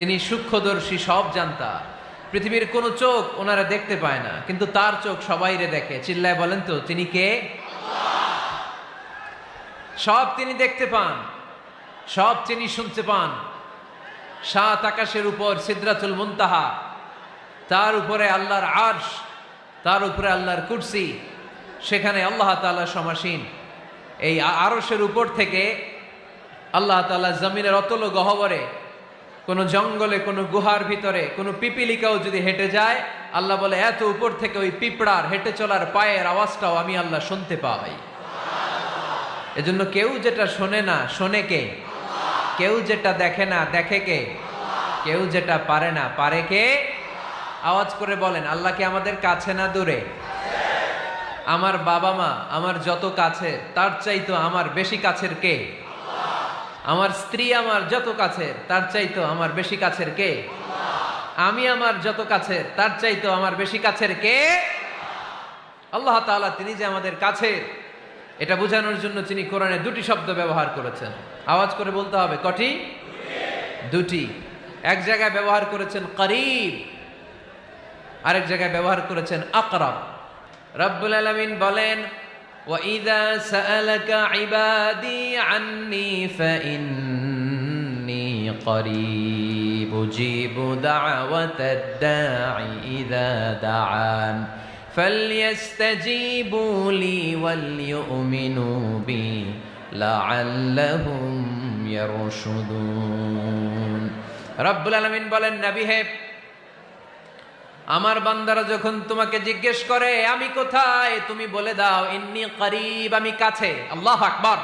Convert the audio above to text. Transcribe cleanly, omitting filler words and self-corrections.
তিনি সূক্ষ্মদর্শী, সব জানতা। পৃথিবীর কোনো চোখ ওনারা দেখতে পায় না, কিন্তু তার চোখ সবাইরে দেখে। চিল্লায় বলেন তো তিনি কে? সব তিনি দেখতে পান, সব তিনি শুনতে পান। সাত আকাশের উপর সিদরাতুল মুনতাহা, তার উপরে আল্লাহর আরশ, তার উপরে আল্লাহর কুরসি, সেখানে আল্লাহ তাআলা সমাসীন। এই আরশের উপর থেকে আল্লাহ তাআলা জমিনের অতল গহ্বরে, কোন জঙ্গলে, কোন গুহার ভিতরে কোন পিপিলিকাও যদি হেঁটে যায়, আল্লাহ বলে এত উপর থেকে ওই পিঁপড়ার হেঁটে চলার পায়ের আওয়াজটাও আমি আল্লাহ শুনতে পাই। এজন্য কেউ যেটা শোনে না শোনে কে? কেউ যেটা দেখে না দেখে কে? কেউ যেটা পারে না পারে কে? আওয়াজ করে বলেন, আল্লাহ কি আমাদের কাছে না দূরে? আমার বাবা মা আমার যত কাছে, তার চাইতো আমার বেশি কাছের কে? আমার স্ত্রী আমার যত কাছের, তার চাইতো আমার বেশি কাছের কে? আমি আমার যত কাছের, তার চাইতো আমার বেশি কাছের কে? আল্লাহ তাআলা তিনি যে আমাদের কাছের, এটা বোঝানোর জন্য তিনি কোরআনে দুটি শব্দ ব্যবহার করেছেন। আওয়াজ করে বলতে হবে, কটি? দুটি। এক জায়গায় ব্যবহার করেছেন করিব, আরেক জায়গায় ব্যবহার করেছেন আকরাব। রব্বুল আলামিন বলেন, وَإِذَا سَأَلَكَ عِبَادِي عَنِّي فَإِنِّي قَرِيبٌ أُجِيبُ دَعْوَةَ الدَّاعِ إِذَا دَعَانِ فَلْيَسْتَجِيبُوا لِي وَلْيُؤْمِنُوا بِي لَعَلَّهُمْ يَرْشُدُونَ। রব্বুল আলামিন বলেন, নবী হে, আমার বান্দারা যখন তোমাকে জিজ্ঞেস করে আমি কোথায়, তুমি বলে দাও ইন্নী করিব, আমি কাছে। আল্লাহু আকবার।